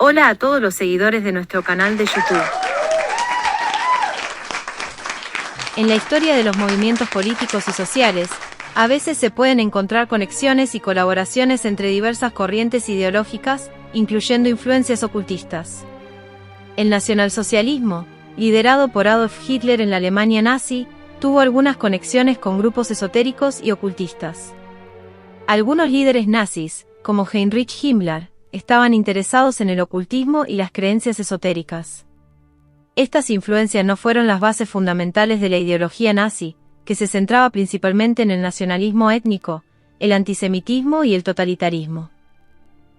Hola a todos los seguidores de nuestro canal de YouTube. En la historia de los movimientos políticos y sociales, a veces se pueden encontrar conexiones y colaboraciones entre diversas corrientes ideológicas, incluyendo influencias ocultistas. El nacionalsocialismo, liderado por Adolf Hitler en la Alemania nazi, tuvo algunas conexiones con grupos esotéricos y ocultistas. Algunos líderes nazis, como Heinrich Himmler, estaban interesados en el ocultismo y las creencias esotéricas. Estas influencias no fueron las bases fundamentales de la ideología nazi, que se centraba principalmente en el nacionalismo étnico, el antisemitismo y el totalitarismo.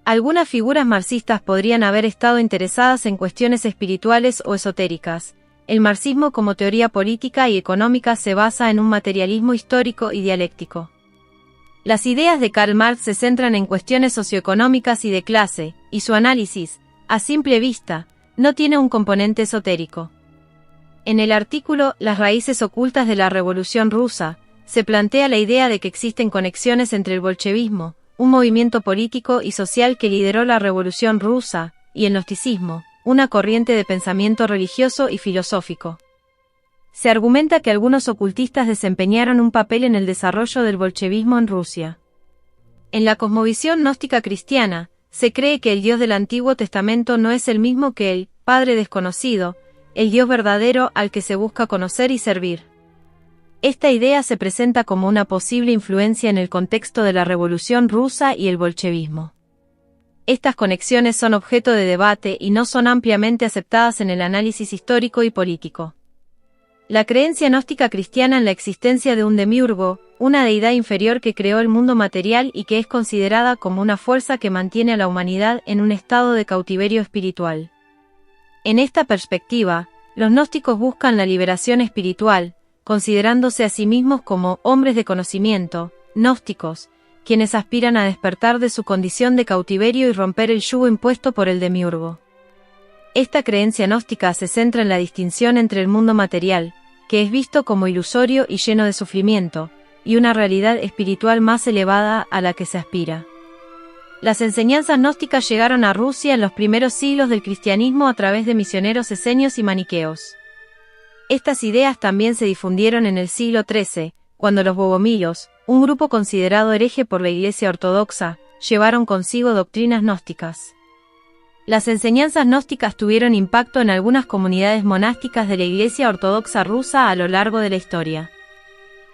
Algunas figuras marxistas podrían haber estado interesadas en cuestiones espirituales o esotéricas. El marxismo como teoría política y económica se basa en un materialismo histórico y dialéctico. Las ideas de Karl Marx se centran en cuestiones socioeconómicas y de clase, y su análisis, a simple vista, no tiene un componente esotérico. En el artículo Las raíces ocultas de la Revolución Rusa, se plantea la idea de que existen conexiones entre el bolchevismo, un movimiento político y social que lideró la Revolución Rusa, y el gnosticismo, una corriente de pensamiento religioso y filosófico. Se argumenta que algunos ocultistas desempeñaron un papel en el desarrollo del bolchevismo en Rusia. En la cosmovisión gnóstica cristiana, se cree que el Dios del Antiguo Testamento no es el mismo que el Padre desconocido, el Dios verdadero al que se busca conocer y servir. Esta idea se presenta como una posible influencia en el contexto de la Revolución Rusa y el bolchevismo. Estas conexiones son objeto de debate y no son ampliamente aceptadas en el análisis histórico y político. La creencia gnóstica cristiana en la existencia de un demiurgo, una deidad inferior que creó el mundo material y que es considerada como una fuerza que mantiene a la humanidad en un estado de cautiverio espiritual. En esta perspectiva, los gnósticos buscan la liberación espiritual, considerándose a sí mismos como hombres de conocimiento, gnósticos, quienes aspiran a despertar de su condición de cautiverio y romper el yugo impuesto por el demiurgo. Esta creencia gnóstica se centra en la distinción entre el mundo material, que es visto como ilusorio y lleno de sufrimiento, y una realidad espiritual más elevada a la que se aspira. Las enseñanzas gnósticas llegaron a Rusia en los primeros siglos del cristianismo a través de misioneros esenios y maniqueos. Estas ideas también se difundieron en el siglo XIII, cuando los bogomíos, un grupo considerado hereje por la Iglesia Ortodoxa, llevaron consigo doctrinas gnósticas. Las enseñanzas gnósticas tuvieron impacto en algunas comunidades monásticas de la Iglesia Ortodoxa rusa a lo largo de la historia.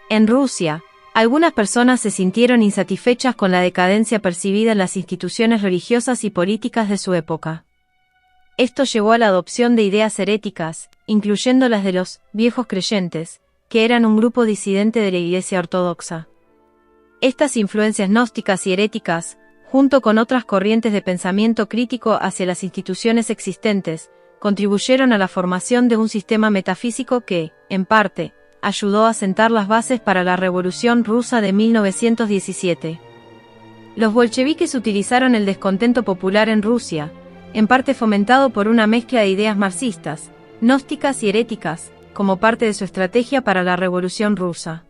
En Rusia, algunas personas se sintieron insatisfechas con la decadencia percibida en las instituciones religiosas y políticas de su época. Esto llevó a la adopción de ideas heréticas, incluyendo las de los viejos creyentes, que eran un grupo disidente de la Iglesia Ortodoxa. Estas influencias gnósticas y heréticas, junto con otras corrientes de pensamiento crítico hacia las instituciones existentes, contribuyeron a la formación de un sistema metafísico que, en parte, ayudó a sentar las bases para la Revolución Rusa de 1917. Los bolcheviques utilizaron el descontento popular en Rusia, en parte fomentado por una mezcla de ideas marxistas, gnósticas y heréticas, como parte de su estrategia para la Revolución Rusa.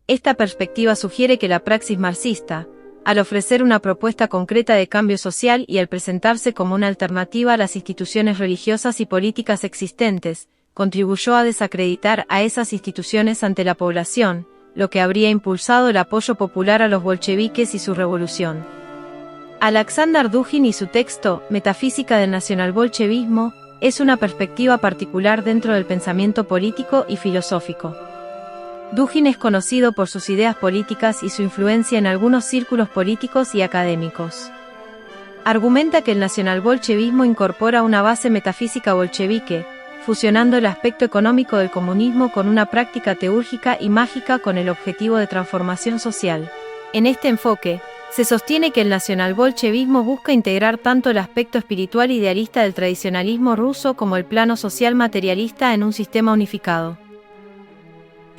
Esta perspectiva sugiere que la praxis marxista, al ofrecer una propuesta concreta de cambio social y al presentarse como una alternativa a las instituciones religiosas y políticas existentes, contribuyó a desacreditar a esas instituciones ante la población, lo que habría impulsado el apoyo popular a los bolcheviques y su revolución. Alexander Dugin y su texto, Metafísica del nacionalbolchevismo, es una perspectiva particular dentro del pensamiento político y filosófico. Dugin es conocido por sus ideas políticas y su influencia en algunos círculos políticos y académicos. Argumenta que el nacionalbolchevismo incorpora una base metafísica bolchevique, fusionando el aspecto económico del comunismo con una práctica teúrgica y mágica con el objetivo de transformación social. En este enfoque, se sostiene que el nacionalbolchevismo busca integrar tanto el aspecto espiritual idealista del tradicionalismo ruso como el plano social materialista en un sistema unificado.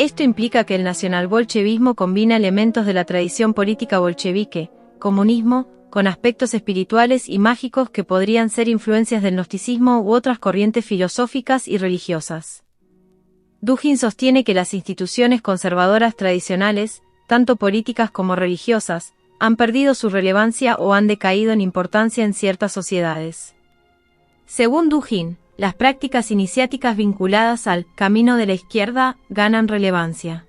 Esto implica que el nacionalbolchevismo combina elementos de la tradición política bolchevique, comunismo, con aspectos espirituales y mágicos que podrían ser influencias del gnosticismo u otras corrientes filosóficas y religiosas. Dugin sostiene que las instituciones conservadoras tradicionales, tanto políticas como religiosas, han perdido su relevancia o han decaído en importancia en ciertas sociedades. Según Dugin, las prácticas iniciáticas vinculadas al camino de la izquierda ganan relevancia.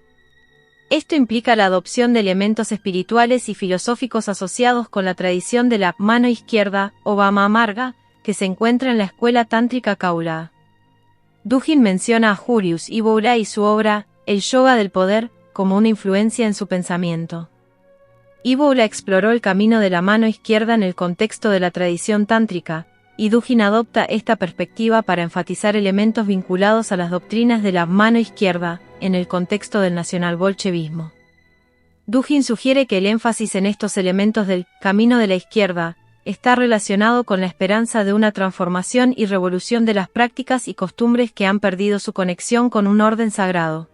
Esto implica la adopción de elementos espirituales y filosóficos asociados con la tradición de la mano izquierda o Vama Marga, que se encuentra en la escuela tántrica Kaula. Dugin menciona a Julius Evola y su obra, El Yoga del Poder, como una influencia en su pensamiento. Evola exploró el camino de la mano izquierda en el contexto de la tradición tántrica, y Dugin adopta esta perspectiva para enfatizar elementos vinculados a las doctrinas de la mano izquierda, en el contexto del nacionalbolchevismo. Dugin sugiere que el énfasis en estos elementos del camino de la izquierda está relacionado con la esperanza de una transformación y revolución de las prácticas y costumbres que han perdido su conexión con un orden sagrado.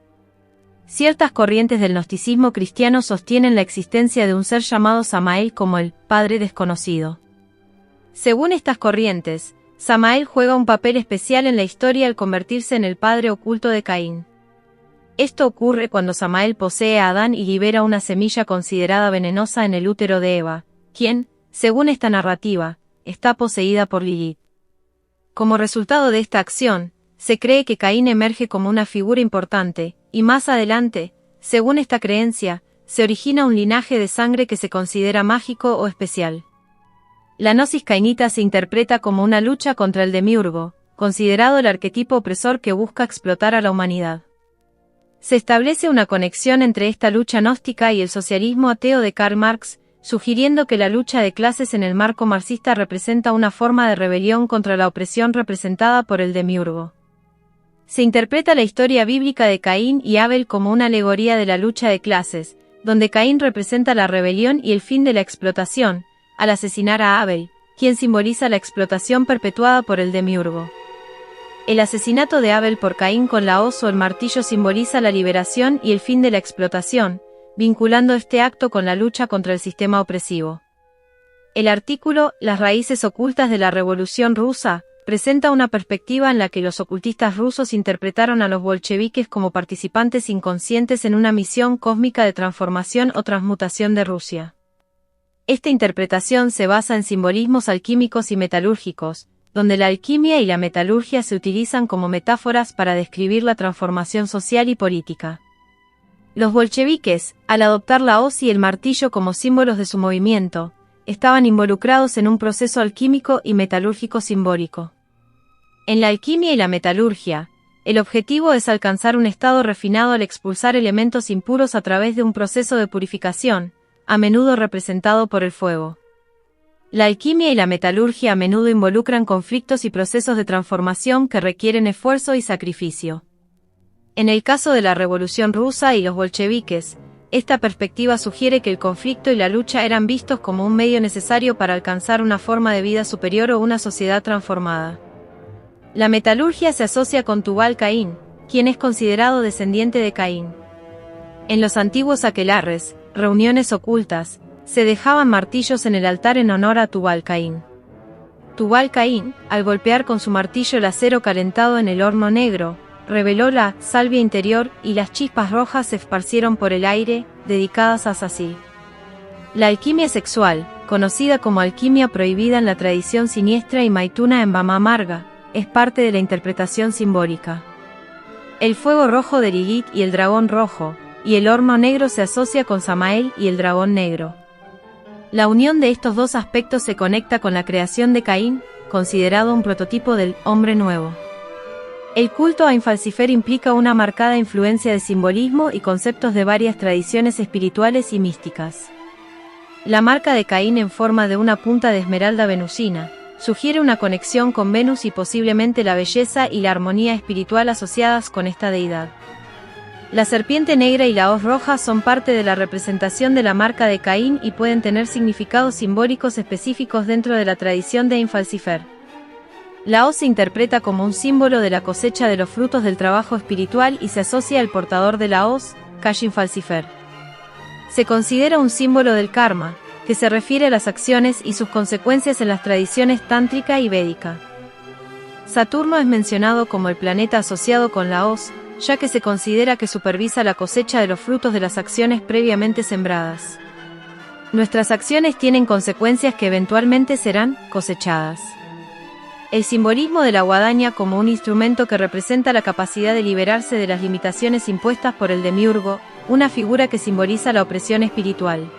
Ciertas corrientes del gnosticismo cristiano sostienen la existencia de un ser llamado Samael como el Padre desconocido. Según estas corrientes, Samael juega un papel especial en la historia al convertirse en el padre oculto de Caín. Esto ocurre cuando Samael posee a Adán y libera una semilla considerada venenosa en el útero de Eva, quien, según esta narrativa, está poseída por Lilith. Como resultado de esta acción, se cree que Caín emerge como una figura importante, y más adelante, según esta creencia, se origina un linaje de sangre que se considera mágico o especial. La gnosis cainita se interpreta como una lucha contra el demiurgo, considerado el arquetipo opresor que busca explotar a la humanidad. Se establece una conexión entre esta lucha gnóstica y el socialismo ateo de Karl Marx, sugiriendo que la lucha de clases en el marco marxista representa una forma de rebelión contra la opresión representada por el demiurgo. Se interpreta la historia bíblica de Caín y Abel como una alegoría de la lucha de clases, donde Caín representa la rebelión y el fin de la explotación, al asesinar a Abel, quien simboliza la explotación perpetuada por el demiurgo. El asesinato de Abel por Caín con la hoz o el martillo simboliza la liberación y el fin de la explotación, vinculando este acto con la lucha contra el sistema opresivo. El artículo Las raíces ocultas de la Revolución Rusa presenta una perspectiva en la que los ocultistas rusos interpretaron a los bolcheviques como participantes inconscientes en una misión cósmica de transformación o transmutación de Rusia. Esta interpretación se basa en simbolismos alquímicos y metalúrgicos, donde la alquimia y la metalurgia se utilizan como metáforas para describir la transformación social y política. Los bolcheviques, al adoptar la hoz y el martillo como símbolos de su movimiento, estaban involucrados en un proceso alquímico y metalúrgico simbólico. En la alquimia y la metalurgia, el objetivo es alcanzar un estado refinado al expulsar elementos impuros a través de un proceso de purificación, a menudo representado por el fuego. La alquimia y la metalurgia a menudo involucran conflictos y procesos de transformación que requieren esfuerzo y sacrificio. En el caso de la Revolución Rusa y los bolcheviques, esta perspectiva sugiere que el conflicto y la lucha eran vistos como un medio necesario para alcanzar una forma de vida superior o una sociedad transformada. La metalurgia se asocia con Tubal Caín, quien es considerado descendiente de Caín. En los antiguos aquelarres, reuniones ocultas, se dejaban martillos en el altar en honor a Tubal Caín. Tubal Caín, al golpear con su martillo el acero calentado en el horno negro, reveló la salvia interior y las chispas rojas se esparcieron por el aire, dedicadas a Sasi. La alquimia sexual, conocida como alquimia prohibida en la tradición siniestra y maituna en Vama Marga, es parte de la interpretación simbólica. El fuego rojo de Lilith y el dragón rojo, y el horno negro se asocia con Samael y el dragón negro. La unión de estos dos aspectos se conecta con la creación de Caín, considerado un prototipo del hombre nuevo. El culto a Infalcifer implica una marcada influencia de simbolismo y conceptos de varias tradiciones espirituales y místicas. La marca de Caín en forma de una punta de esmeralda venusina sugiere una conexión con Venus y posiblemente la belleza y la armonía espiritual asociadas con esta deidad. La serpiente negra y la hoz roja son parte de la representación de la marca de Caín y pueden tener significados simbólicos específicos dentro de la tradición de Infalcifer. La hoz se interpreta como un símbolo de la cosecha de los frutos del trabajo espiritual y se asocia al portador de la hoz, Kashin Falcifer. Se considera un símbolo del karma, que se refiere a las acciones y sus consecuencias en las tradiciones tántrica y védica. Saturno es mencionado como el planeta asociado con la hoz, ya que se considera que supervisa la cosecha de los frutos de las acciones previamente sembradas. Nuestras acciones tienen consecuencias que eventualmente serán cosechadas. El simbolismo de la guadaña como un instrumento que representa la capacidad de liberarse de las limitaciones impuestas por el demiurgo, una figura que simboliza la opresión espiritual.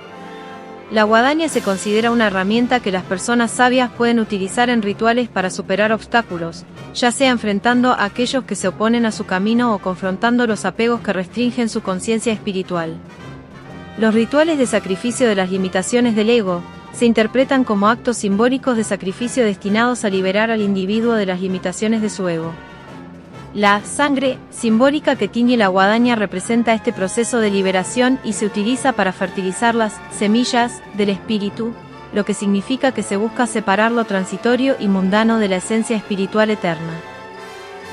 La guadaña se considera una herramienta que las personas sabias pueden utilizar en rituales para superar obstáculos, ya sea enfrentando a aquellos que se oponen a su camino o confrontando los apegos que restringen su conciencia espiritual. Los rituales de sacrificio de las limitaciones del ego se interpretan como actos simbólicos de sacrificio destinados a liberar al individuo de las limitaciones de su ego. La sangre simbólica que tiñe la guadaña representa este proceso de liberación y se utiliza para fertilizar las semillas del espíritu, lo que significa que se busca separar lo transitorio y mundano de la esencia espiritual eterna.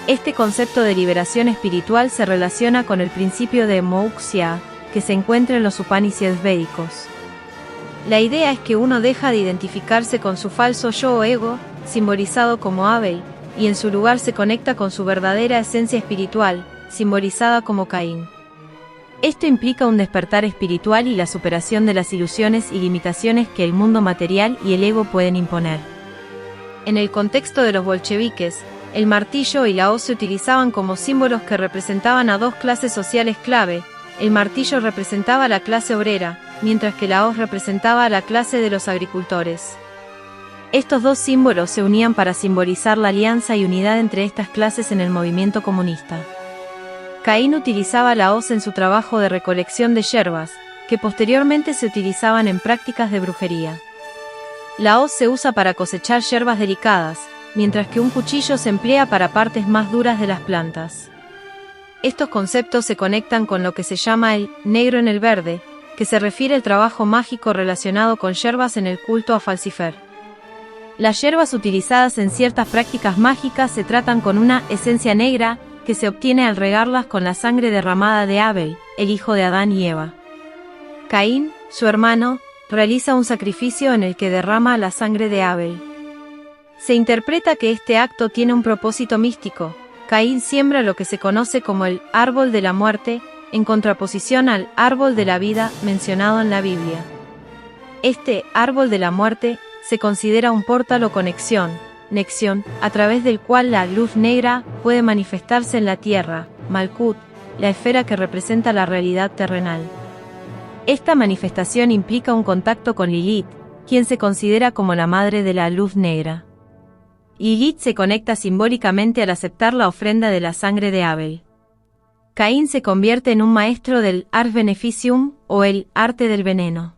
Este concepto de liberación espiritual se relaciona con el principio de moksha, que se encuentra en los Upanishads védicos. La idea es que uno deja de identificarse con su falso yo o ego, simbolizado como Abel, y en su lugar se conecta con su verdadera esencia espiritual, simbolizada como Caín. Esto implica un despertar espiritual y la superación de las ilusiones y limitaciones que el mundo material y el ego pueden imponer. En el contexto de los bolcheviques, el martillo y la hoz se utilizaban como símbolos que representaban a dos clases sociales clave. El martillo representaba a la clase obrera, mientras que la hoz representaba a la clase de los agricultores. Estos dos símbolos se unían para simbolizar la alianza y unidad entre estas clases en el movimiento comunista. Caín utilizaba la hoz en su trabajo de recolección de yerbas, que posteriormente se utilizaban en prácticas de brujería. La hoz se usa para cosechar yerbas delicadas, mientras que un cuchillo se emplea para partes más duras de las plantas. Estos conceptos se conectan con lo que se llama el negro en el verde, que se refiere al trabajo mágico relacionado con yerbas en el culto a Falcifer. Las yerbas utilizadas en ciertas prácticas mágicas se tratan con una esencia negra que se obtiene al regarlas con la sangre derramada de Abel, el hijo de Adán y Eva. Caín, su hermano, realiza un sacrificio en el que derrama la sangre de Abel. Se interpreta que este acto tiene un propósito místico. Caín siembra lo que se conoce como el árbol de la muerte, en contraposición al árbol de la vida mencionado en la Biblia. Este árbol de la muerte se considera un portal o conexión, nexión, a través del cual la luz negra puede manifestarse en la tierra, Malkut, la esfera que representa la realidad terrenal. Esta manifestación implica un contacto con Lilith, quien se considera como la madre de la luz negra. Lilith se conecta simbólicamente al aceptar la ofrenda de la sangre de Abel. Caín se convierte en un maestro del Ars Beneficium, o el arte del veneno.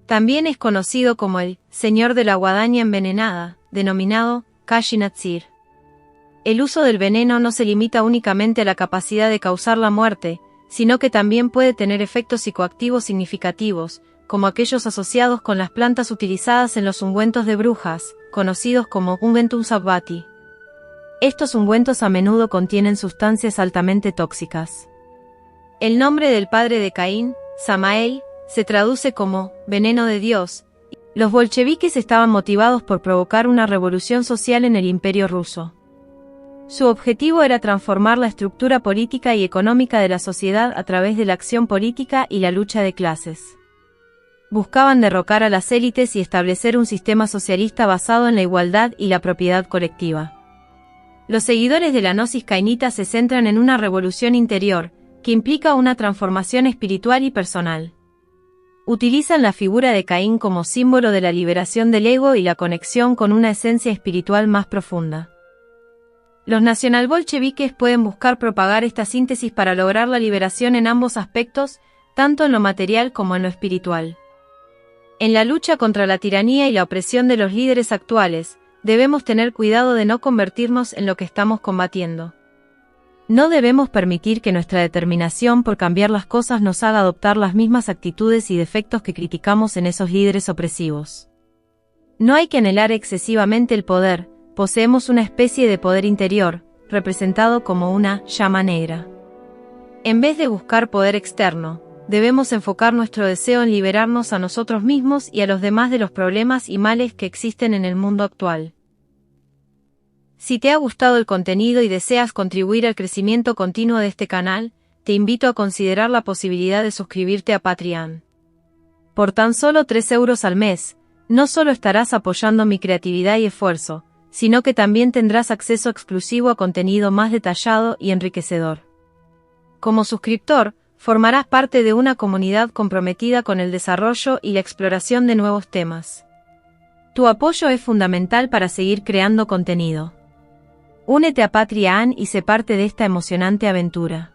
También es conocido como el Señor de la Guadaña Envenenada, denominado Kashi-Natsir. El uso del veneno no se limita únicamente a la capacidad de causar la muerte, sino que también puede tener efectos psicoactivos significativos, como aquellos asociados con las plantas utilizadas en los ungüentos de brujas, conocidos como ungüentum sabbati. Estos ungüentos a menudo contienen sustancias altamente tóxicas. El nombre del padre de Caín, Samael, se traduce como veneno de Dios. Los bolcheviques estaban motivados por provocar una revolución social en el Imperio ruso. Su objetivo era transformar la estructura política y económica de la sociedad a través de la acción política y la lucha de clases. Buscaban derrocar a las élites y establecer un sistema socialista basado en la igualdad y la propiedad colectiva. Los seguidores de la gnosis cainita se centran en una revolución interior, que implica una transformación espiritual y personal. Utilizan la figura de Caín como símbolo de la liberación del ego y la conexión con una esencia espiritual más profunda. Los nacionalbolcheviques pueden buscar propagar esta síntesis para lograr la liberación en ambos aspectos, tanto en lo material como en lo espiritual. En la lucha contra la tiranía y la opresión de los líderes actuales, debemos tener cuidado de no convertirnos en lo que estamos combatiendo. No debemos permitir que nuestra determinación por cambiar las cosas nos haga adoptar las mismas actitudes y defectos que criticamos en esos líderes opresivos. No hay que anhelar excesivamente el poder, poseemos una especie de poder interior, representado como una llama negra. En vez de buscar poder externo, debemos enfocar nuestro deseo en liberarnos a nosotros mismos y a los demás de los problemas y males que existen en el mundo actual. Si te ha gustado el contenido y deseas contribuir al crecimiento continuo de este canal, te invito a considerar la posibilidad de suscribirte a Patreon. Por tan solo 3 € al mes, no solo estarás apoyando mi creatividad y esfuerzo, sino que también tendrás acceso exclusivo a contenido más detallado y enriquecedor. Como suscriptor, formarás parte de una comunidad comprometida con el desarrollo y la exploración de nuevos temas. Tu apoyo es fundamental para seguir creando contenido. Únete a Patreon y sé parte de esta emocionante aventura.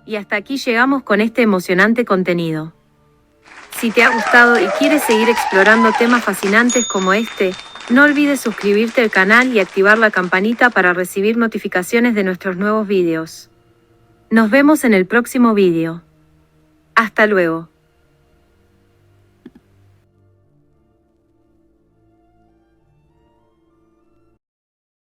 Y hasta aquí llegamos con este emocionante contenido. Si te ha gustado y quieres seguir explorando temas fascinantes como este, no olvides suscribirte al canal y activar la campanita para recibir notificaciones de nuestros nuevos vídeos. Nos vemos en el próximo vídeo. Hasta luego.